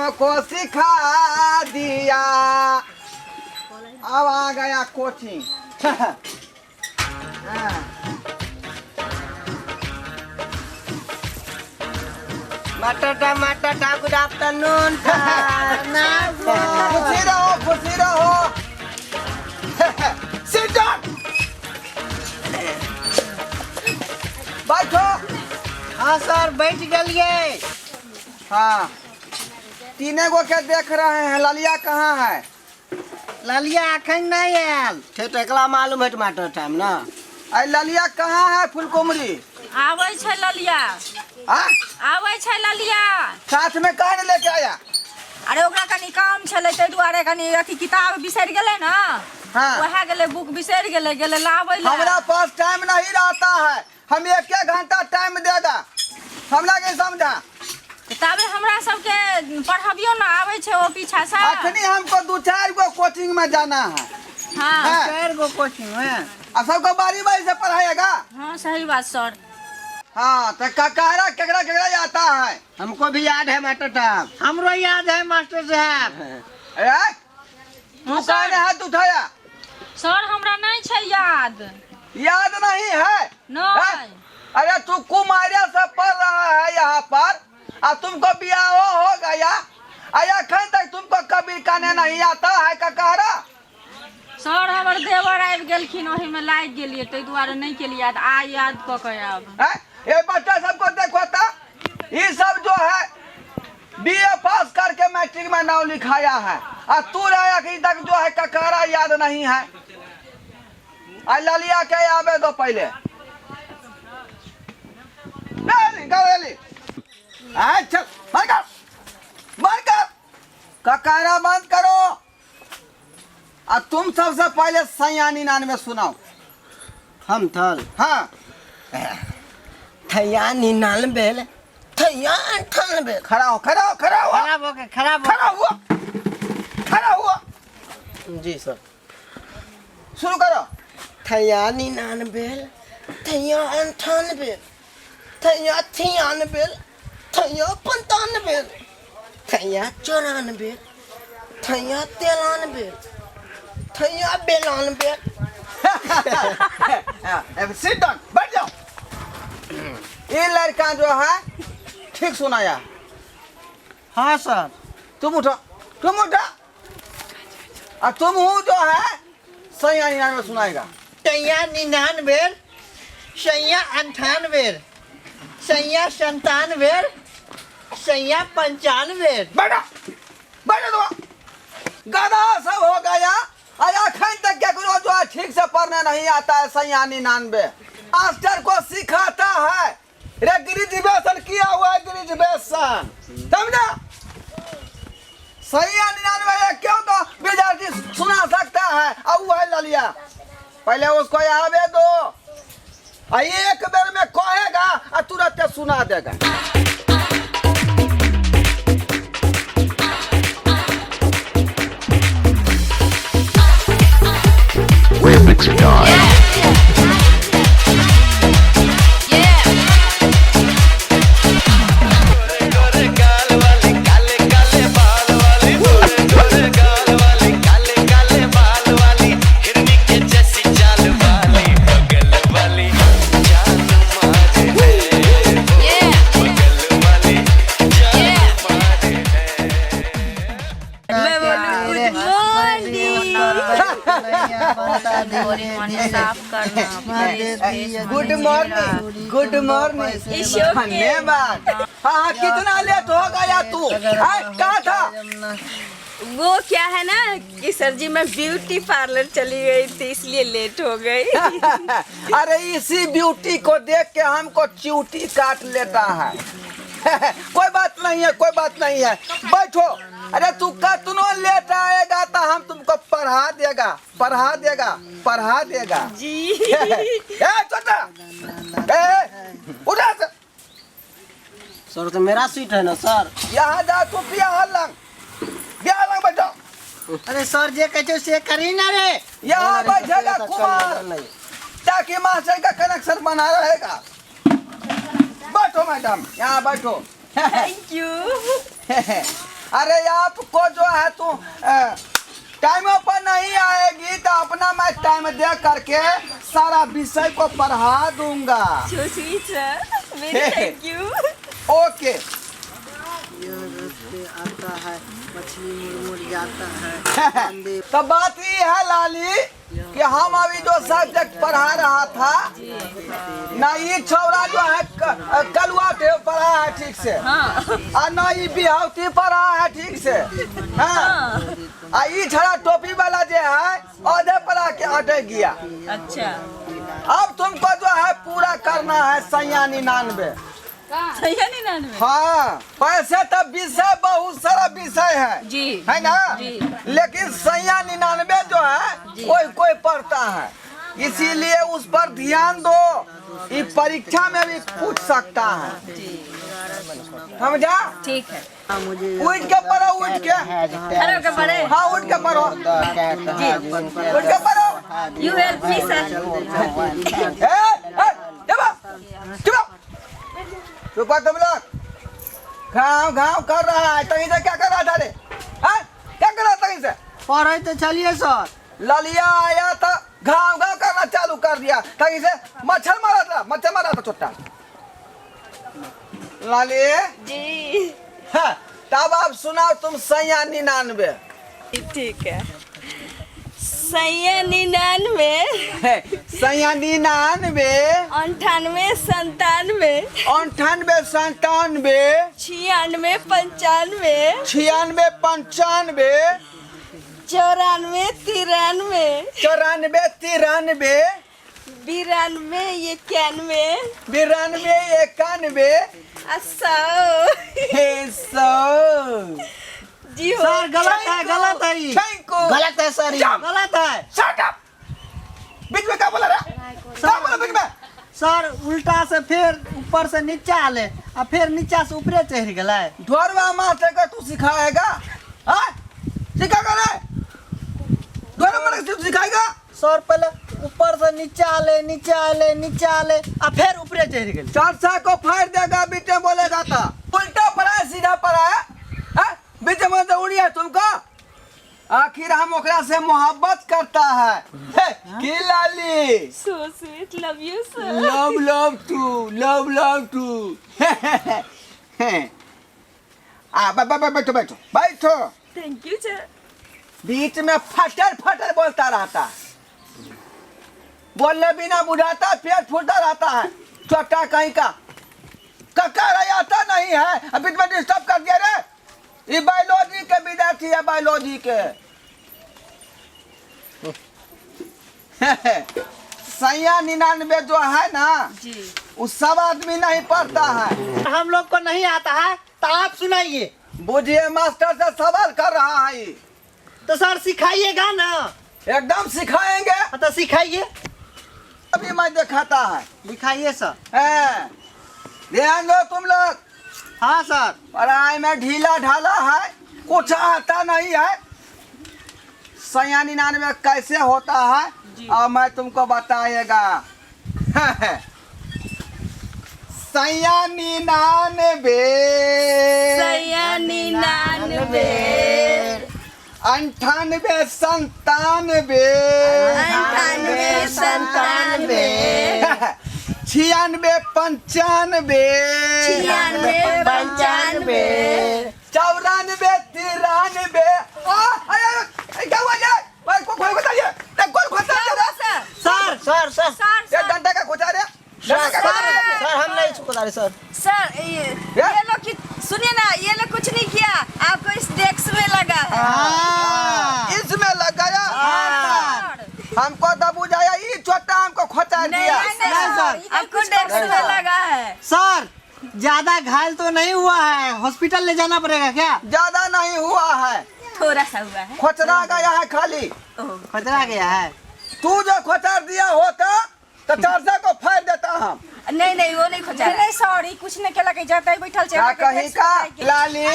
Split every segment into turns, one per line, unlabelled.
हमको सिखा दिया। अब आ गया कोचिंग।
मटर गुड आफ्टरनून।
खुशी रहो, खुशी रहो। Sit down। बैठो।
हाँ सर बैठ गलिए।
हाँ, तीने गो के देख रहे हैं, ललिया कहाँ है?
ललिया अखन नहीं आयल। ठेकला मालूम है टमाटर टाइम ना।
अरे ललिया कहाँ है? फुलकुमरी
आवे छै ललिया।
हाँ?
आवे छै ललिया।
साथ में काहे ने लेके आया?
अरे ओकरा कनी काम छलै तै दुआरे कनी अथी किताब बिसरि गेलै ना।
हाँ।
वहे गेलै बुक बिसरि गेलै लाबै ले।
हमारा पास टाइम नहीं रहता है, हम 1 घंटा टाइम देगा, हमरा के समझा।
तबे हमरा सबके पढ़ाबियो ना आवे छै ओ पीछा से।
अखनी हमको 2-4 गो कोचिंग में जाना है।
हाँ।
हाँ।
4 गो कोचिंग में।
अब सबको बारी बारी से पढ़ाएगा।
हाँ सही बात सर।
हाँ तो ककरा केकरा आता है?
हमको भी याद है मास्टर साहब। हमरो याद है मास्टर साहब।
अरे तू कहने हाथ उठाया?
सर हमरा नहीं छै याद।
याद नहीं है?
नहीं।
अरे तू कुमारिया से पढ़ रहा है यहाँ पर, अब तुमको बियाह हो गया, अखन तक तुमको कभी कहने नहीं आता है ककरा?
सर हमर देवर आबि गेलखिन, ओही में लागि गेलियै तै दुआरे नहीं केलियै याद। आ याद क के आब।
ये बच्चा सबको देखो था, ये सब जो है बीए पास करके मैट्रिक में नाम लिखाया है, और तू रहा कि तक जो है ककरा याद नहीं है। ललिया के आवे दो पहले। चल बंद कर ककरा बंद करो। और तुम सबसे पहले सैया 99 सुनाओ।
हम थल।
हाँ।
थैया 99 थैया 98।
खड़ा हो।
खराब हो गया।
खड़ा हुआ।
जी सर।
शुरू करो।
थैया 99 थैया 98 थैया 93 थैया 95 थैया 94 थैया 93 थैया 92।
सिट डाउन, बैठ जाओ। ये लड़का जो है ठीक सुनाया।
हाँ सर।
तुम उठो। और तुम हूँ जो है सैया 99 सुनाएगा।
थैया 99 सैया 98 सैया 97 सैया 95।
बैठो तो गधा सब हो गया। अखन तक केकरो जो है ठीक से पढ़ने नहीं आता है सैया 99। मास्टर को सिखाता है, रे ग्रेजुएशन किया हुआ है, ग्रेजुएशन समझा। सैया 99 क्यों तो विद्यार्थी सुना सकता है, और वो है ललिया। पहले उसको आवे दो, एक बेर में कहेगा और तुरंत सुना देगा।
Remix time.
Good morning. धन्यवाद। हाँ कितना लेट हो गया तू? कहाँ था?
वो क्या है ना कि सर जी मैं ब्यूटी पार्लर चली गई थी इसलिए लेट हो गई।
अरे इसी ब्यूटी को देख के हमको च्यूटी काट लेता है। कोई बात नहीं है, बैठो। अरे तू कतनो लेट आएगा तो हम तुमको पढ़ा देगा
जी।
छोटा उठा
सर तो मेरा सीट है ना सर।
यहाँ जा तू यहाँ लंग बैठो।
अरे सर जे कहे से करी ना रे।
यहाँ बैठेगा कुमार, ताकि मास्टर का कनेक्शन बना रहेगा। बैठो मैडम, यहाँ बैठो।
Thank you.
अरे आपको जो है तू टाइमों पर नहीं आएगी तो अपना मैं टाइम दे करके सारा विषय को पढ़ा दूंगा।
So sweet, sir. Very thank you.
Okay.
ये रस्ते आता है, मछली मुड़ जाता है।
तो बात ये है लाली कि हम अभी जो सब्जेक्ट पढ़ा रहा था ना, ये छौरा जो है कलुआ टेव पढ़ा है ठीक से, और ना ये बिहावती पढ़ा है ठीक से, हाँ। और ये छड़ा टोपी वाला जो है आधे पढ़ा के अटक गया।
अच्छा।
अब तुमको जो है पूरा करना है 99। हाँ, पैसे तो विषय बहुत सारा विषय है
जी,
है ना
जी।
लेकिन 99 जो है कोई पढ़ता है, इसीलिए उस पर ध्यान दो। ये परीक्षा में भी पूछ सकता है, समझा?
ठीक है।
उठ के पढ़ो, उठ के
खड़े होकर पढ़े।
हाँ, उठ के पढ़ो
जी।
उठ के पढ़ो।
You help me, sir.
चुप तुम लोग, घाव घाव कर रहा है। तहीं से क्या कर रहा था रे? हाँ? क्या कर रहा था तहीं से?
पढ़े तो चलिए सर।
ललिया आया था, घाव घाव करना चालू कर दिया। तहीं से मच्छर मारा था छोटा लाली।
जी।
हाँ, तब आप सुनाओ तुम 99।
ठीक है। 99,
99,
98, 97,
98, 97,
96, 95,
96, 95,
94, 93,
94, 93,
92,
92, 91, 100।
जी हो।
सर गलत है ये। गलत है सर, ये गलत है।
Shut up! बीच में क्या बोला रे? क्या बोला बीच में?
सर उल्टा से फिर ऊपर से नीचा आले और फिर नीचा से ऊपरे चढ़ गला।
ढोरवा मास्टर का तू सिखाएगा? हाँ? सिखाएगा रे? ढोरवा मास्टर तू सिखाएगा?
सर पहले ऊपर से नीचा आले और फिर ऊपरे चढ़ गए।
चर्चा को फाड़ देगा, बीच में बोलेगा था। उल्टा पड़ा है, सीधा पड़ा है? हाँ? बीच में तो उड़ी है तुमको। आखिर हम ओकरा से मोहब्बत करता है। की लाली?
So sweet, love you, sir.
love too. बैठो।
Thank you, sir.
बीच में फटर बोलता रहता है, बोलने बिना बुझाता, पेट फूलता रहता है, छोटा कहीं का आता नहीं है। अभी बीच में डिस्टर्ब कर दिया रे। ये बायोलॉजी के विद्यार्थी है, बायोलॉजी के। 99 जो है ना
जी।
वो सब आदमी नहीं पढ़ता है।
हम लोग को नहीं आता है तो आप सुनाइए।
बुझिए मास्टर से सवाल कर रहा है।
तो सर सिखाइएगा ना।
एकदम सिखाएंगे।
तो सिखाइए।
अभी मैं दिखाता है,
दिखाइए सर।
ध्यान दो तुम लोग।
हाँ सर।
पढ़ाई में ढीला ढाला है, कुछ आता नहीं है। 99 कैसे होता है और मैं तुमको बताएगा। 99,
99,
98, 97,
98, 97,
96, 95,
95,
94, 93। क्या हुआ ये? कौन बताइए?
सर
ये डंडा का खोचा रे?
सर हम नहीं छुपा सर।
सर ये लोग सुनिए ना, ये लोग कुछ नहीं किया, आपको इस डेस्क में लगा है।
इसमें लगाया। हमको तो बुझाया ये छोटा हमको खोचा दिया।
आपको डेस्क में लगा है।
सर ज्यादा घायल तो नहीं हुआ है, हॉस्पिटल ले जाना पड़ेगा क्या?
ज्यादा नहीं हुआ है,
थोड़ा सा हुआ है।
खोचरा गया है खाली।
खतरा गया है।
तू जो खोचर दिया होता तो चर्चा को फाड़ देता हम।
नहीं वो नहीं खोचा।
नहीं सॉरी, कुछ नहीं केला के जाता है बैठल
क्या कहीं का लाली?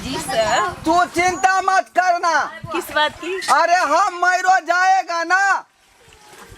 जी सर।
तू चिंता मत करना।
किस बात की?
अरे हम मैरो जाएगा ना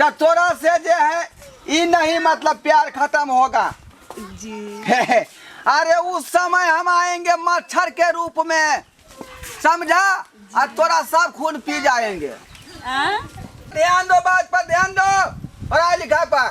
तो तोरा से जो है ये नहीं मतलब प्यार खत्म होगा
जी।
अरे उस समय हम आएंगे मच्छर के रूप में। समझा? और तोरा सब खून पी जाएंगे।
हाँ?
ध्यान दो, बात पर ध्यान दो, पढ़ाई लिखाई पर।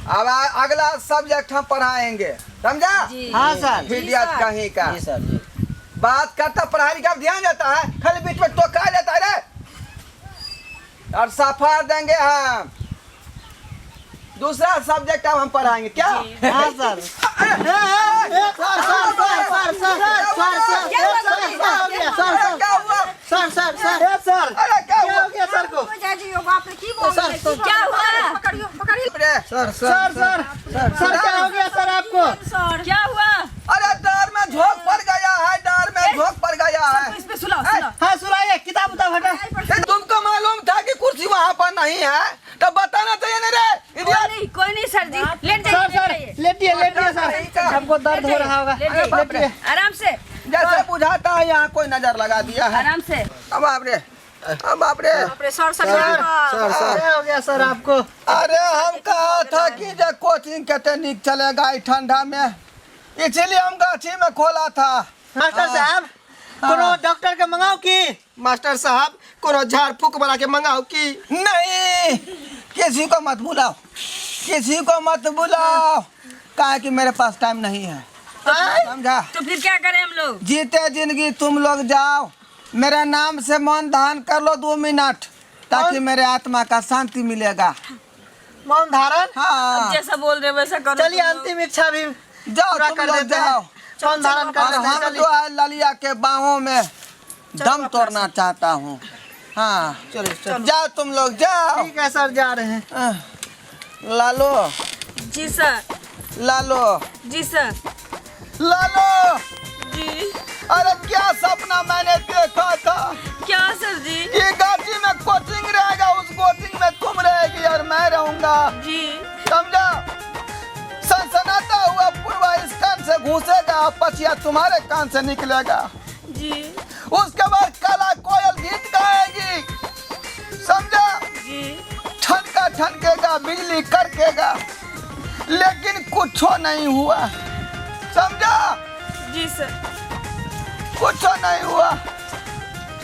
अब अगला सब्जेक्ट हम पढ़ाएंगे, समझा?
हाँ सर।
इडियट कहीं का
जी सर जी।
बात करता पढ़ाई लिखाई ध्यान देता है, खाली बीच में तो कहा जाता है रे। और सफा देंगे हम। दूसरा सब्जेक्ट अब हम पढ़ाएंगे क्या?
हाँ सर। सर
अरे क्या हुआ?
हो गया सर को?
क्या हुआ?
सर क्या हो गया सर आपको?
क्या हुआ?
अरे डर में झोंक पड़ गया है, डर में झोंक पड़ गया है।
हाँ सुनाइए, किताब उताब हटा।
तुमको मालूम था कि कुर्सी वहाँ पर नहीं है तो बताना चाहिए ना रे इडियट।
कोई नहीं सर जी, लेट
सर
जाइए।
लेटिए सर, हमको दर्द हो रहा होगा। लेटिए।
आराम से,
जैसे बुझाता है यहाँ कोई नजर लगा दिया है।
आराम से।
अब बाप रे, अब बाप रे।
सर
क्या हो गया सर आपको?
अरे हम कहा था कि जो कोचिंग कितने निक चलेगा इस ठंडा में, इसलिए हम गाछी में खोला था।
मास्टर साहब कोनो डॉक्टर के मंगाओ की?
मास्टर साहब कोनो झाड़ फूक बना के मंगाओ की?
नहीं, किसी को मत बुलाओ, किसी को मत बुलाओ, कहा कि मेरे पास टाइम नहीं है, समझा?
तो फिर क्या करें हम लोग?
जीते जिंदगी तुम लोग जाओ, मेरे नाम से मौन धारण कर लो 2 मिनट, ताकि मेरे आत्मा का शांति मिलेगा।
मौन धारण?
हाँ
जैसा बोल रहे वैसा करो।
चलिए अंतिम इच्छा भी
जाओ,
पूरा
तुम
कर
लोग
देते हैं।
जाओ।
मौन धारण कर
और
देते हैं,
हम
चलिए।
जो है ललिया के बाहों में दम तोड़ना चाहता हूँ। हाँ
चलिए
जाओ, तुम लोग जाओ।
ठीक है सर, जा रहे हैं।
लालो,
जी सर,
लालो,
जी सर,
लालो।
जी।
अरे क्या सपना मैंने देखा था
क्या सर जी?
कि गाची में कोचिंग रहेगा, उस कोचिंग में तुम रहेगी और मैं रहूंगा,
जी।
समझा? सनसनाता हुआ पूर्वा इस कान से घुसेगा, पछिया तुम्हारे कान से निकलेगा।
जी।
उसके बाद काला कोयल गीत गाएगी, समझा?
जी।
ठनका ठनकेगा, बिजली कड़केगा, लेकिन कुछ नहीं हुआ, समझा?
जी सर।
कुछ नहीं हुआ।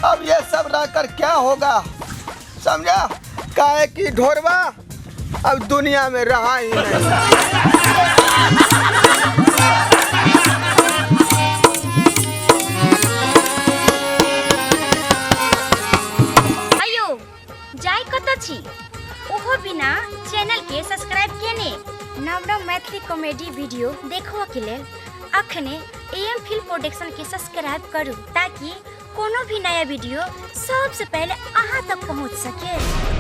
अब ये सब रहकर क्या होगा, समझा? काहे की ढोरवा अब दुनिया में रहा ही नहीं।
आयो जाय कत छी ओहो बिना चैनल के सब्सक्राइब केने नव नव मैथिली कॉमेडी वीडियो देखो के लेल अखने एम फिल्म प्रोडक्शन के सब्सक्राइब करू, ताकि कोनो भी नया वीडियो सबसे पहले अहाँ तक पहुँच सके।